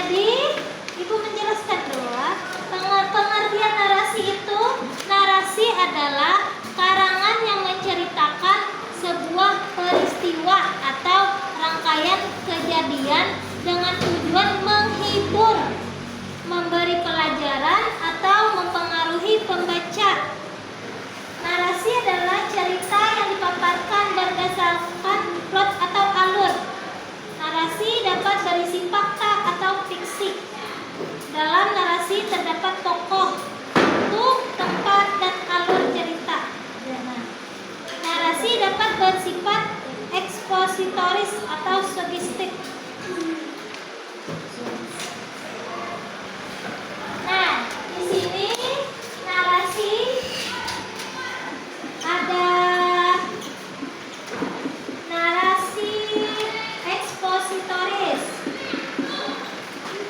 Jadi, Ibu menjelaskan bahwa pengertian narasi itu, narasi adalah karangan yang menceritakan sebuah peristiwa atau rangkaian kejadian dengan tujuan menghibur, memberi pelajaran atau mempengaruhi pembaca. Narasi adalah cerita yang dipaparkan berdasarkan plot atau alur. Narasi dapat berisi fakta atau fiksi. Dalam narasi terdapat tokoh, waktu, tempat, dan alur cerita. Narasi dapat bersifat ekspositoris atau sugestif. Nah, di sini narasi ada narasi ekspositoris.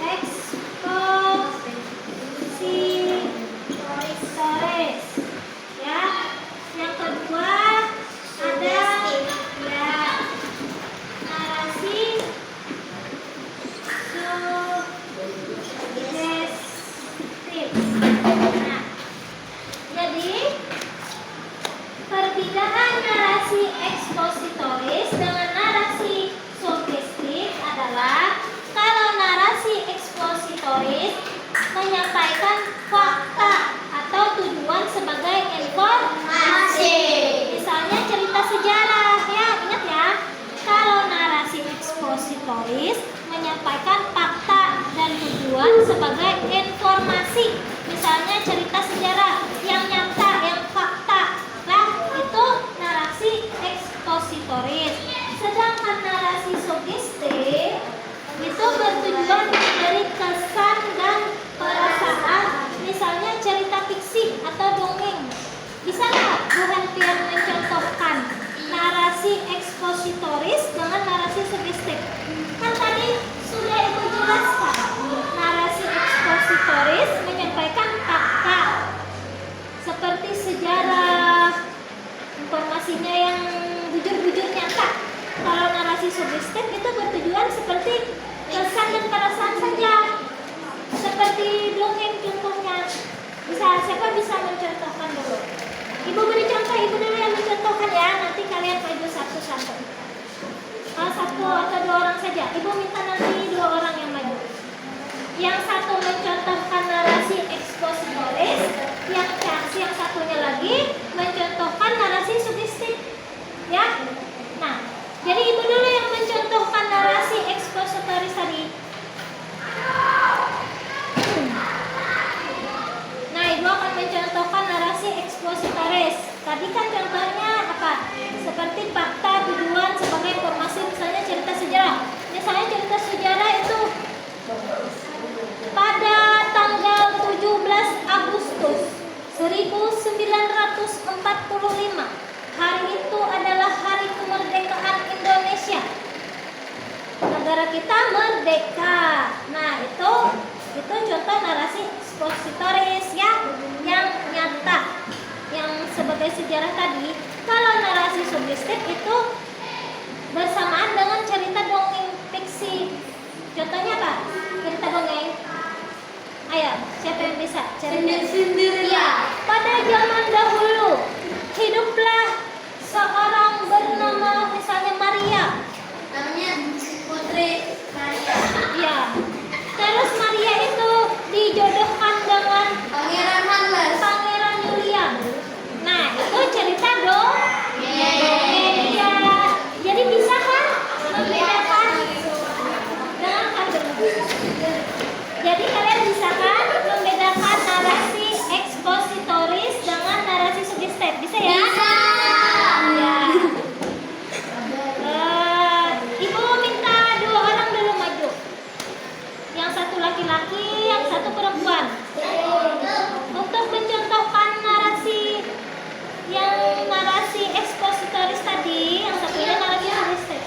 Ekspositoris. Ya. Yang kedua ada ya narasi sugestif. Nah, jadi perbedaan narasi ekspositoris dengan narasi sugestif adalah kalau narasi ekspositoris menyampaikan fakta atau tujuan sebagai informasi. Misalnya cerita sejarah, ya ingat ya. Kalau narasi ekspositoris menyampaikan fakta dan tujuan sebagai informasi. Misalnya cerita sejarah yang nyata, yang fakta. Nah, itu narasi ekspositoris. Sedangkan narasi sugestif itu bertujuan memberi kesan dan perasaan. Misalnya cerita fiksi atau dongeng. Bisa nggak Bu Henpian mencontohkan narasi ekspositoris dengan narasi sugestif? Kan tadi sudah Ibu jelaskan. Narasi ekspositoris menyampaikan fakta seperti sejarah, informasinya yang bujur-bujur nyata. Kalau narasi sugestif itu bertujuan seperti kesan dan perasaan saja, seperti dongeng contohnya. Siapa bisa mencontohkan dulu? Ibu beri contoh, Ibu dulu yang mencontohkan ya. Nanti kalian maju satu-satu. Satu atau dua orang saja. Ibu minta nanti dua orang yang maju. Yang satu mencontohkan narasi ekspositoris, yang satunya lagi mencontohkan narasi sugestif. Ya. Nah, jadi Ibu dulu yang mencontohkan narasi ekspositoris tadi. Nah, Ibu akan mencontohkan narasi ekspositoris. Tadi kan contohnya apa? Seperti fakta, tujuan sebagai informasi, misalnya cerita sejarah. Misalnya cerita sejarah itu pada tanggal 17 Agustus 1945. Hari itu adalah hari kemerdekaan Indonesia. Negara kita merdeka. Nah, itu contoh narasi ekspositoris ya, yang nyata, yang sebagai sejarah tadi. Kalau narasi sugestif itu bersamaan dengan cerita dongeng fiksi. Contohnya apa? Cerita dongeng. Ayo, siapa yang bisa? Sendiri-sendiri. Ya, pada zaman dahulu hiduplah seorang bernama misalnya Maria. Namanya Putri Maria. Ya. Terus Maria itu dijodohkan dengan Pangeran Charles. Pangeran Julian. Nah, itu cerita dong. Ya. Jadi bisa kan membedakan dengan jadi kalian bisa kan membedakan narasi ekspositoris dengan narasi sugestif. Bisa ya? Bisa. Ya. Ibu minta dua orang dulu maju. Yang satu laki-laki, yang satu perempuan. Untuk mencontohkan narasi ekspositoris tadi, yang satunya narasi sugestif.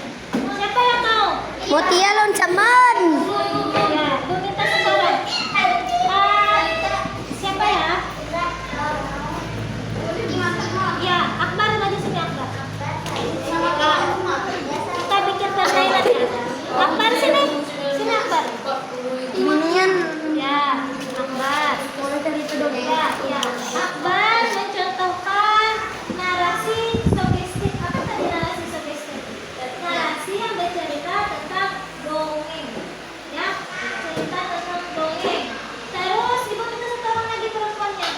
Siapa yang mau? Mutia loncaman. Ya, Bu minta sekarang. Siapa ya? Ya, Akbar maju sini Akbar. Kita bikin permainan ya. Akbar sini. Sini Akbar. dongeng. Ya, cerita tentang dongeng. Terus ibu minta satu orang lagi perempuannya.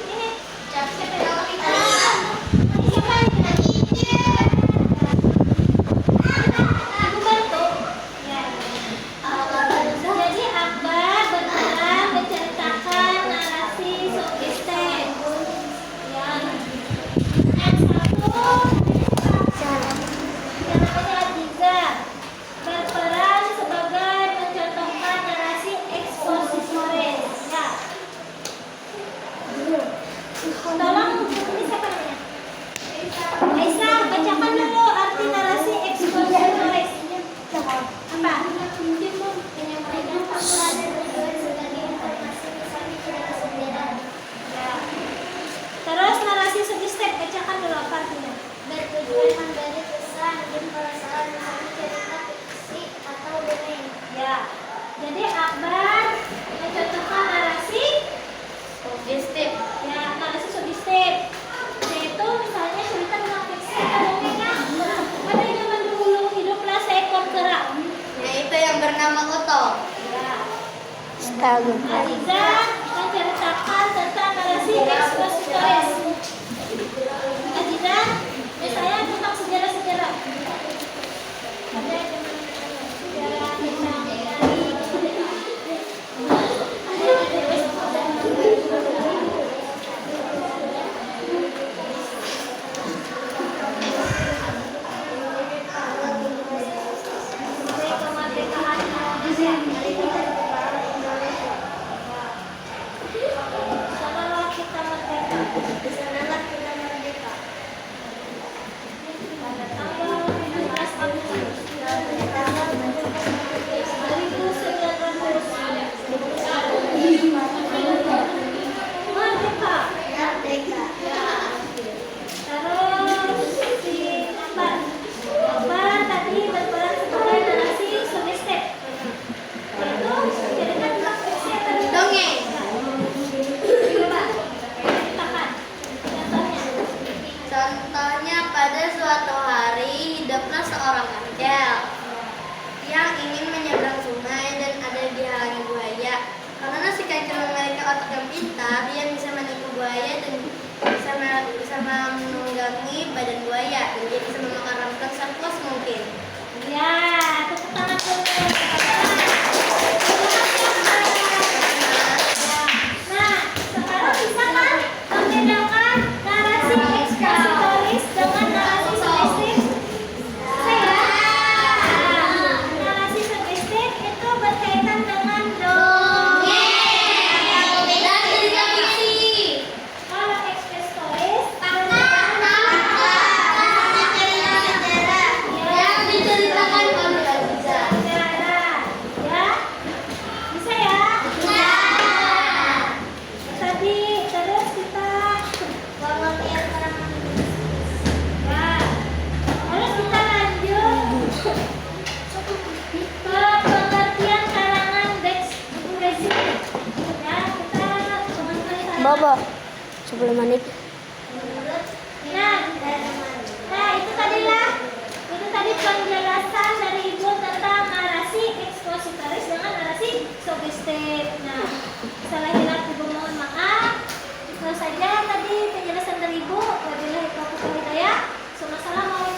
Ini siapa yang kita? Siapa yang kita? Ibu bantu. Ya. Jadi Akbar berperan menceritakan narasi suggestif. Ya. Yang namanya Aziza berperan sebagai mencontohkan narasi ekspositoris. Ya. Tolong ini siapa namanya? Aisyah, bacakan dulu arti narasi ekspositoris. Apa? Menyampaikan fakta dan tujuan sebagai informasi misalnya cerita sejarah. Ya. Terus narasi suggestif, bacakan dulu apa artinya? Bertujuan memberi kesan dan perasaan misalnya cerita fiksi atau dongeng. Ya. Jadi Akbar mencontohkan narasi Suggestif. ya, narasi suggestif. Yaitu misalnya cerita tentang fiksi atau dongengnya. Pada zaman dulu hiduplah seekor kera. Yaitu yang bernama Oto. Ya. Astaga. Aziza menceritakan tentang narasi ekspositoris. Aziza, misalnya tentang sejarah-sejarah. Ada yang sejarah tentang kemerdekaan Indonesia. Sanalah kita merdeka. Sanalah kita merdeka. Pada tanggal 17 Agustus 1945. Merdeka. Terus si Akbar tadi berperan sebagai narasi suggestif. Yaitu cerita tentang fiksi atau Dongeng. Coba ceritakan contohnya. Contohnya pada suatu hari hiduplah seorang angel yang ingin menyeberang sungai dan ada dihalangi buaya. Karena si kancil memiliki otak yang pintar, dia bisa menipu buaya dan bisa menunggangi badan buaya dan dia bisa memakamkan sepuas mungkin. Ya, tepuk tangan dulu. Nah, sekarang bisa kan membedakan narasi ekspositoris dengan narasi suggestif? Saya. Narasi suggestif itu berkaitan dengan dongeng. Dan cerita fiksi. Kalau ekspositoris Yang diceritakan oleh Aziza. sejarah. Ya, bisa ya? Tadi terus kita Pengertian karangan. ya, terus kita lanjut ke pengertian karangan Bexpresi. Ya, kita pengertian karangan. Bobo. 10 menit. Nah, itu tadi penjelasan dari Ibu tentang narasi ekspositoris dengan narasi suggestif. Nah, salah hilaf Ibu mohon maaf. Itu saja tadi penjelasan dari Ibu. Wabillahi taufiq wal hidayah. Assalamualaikum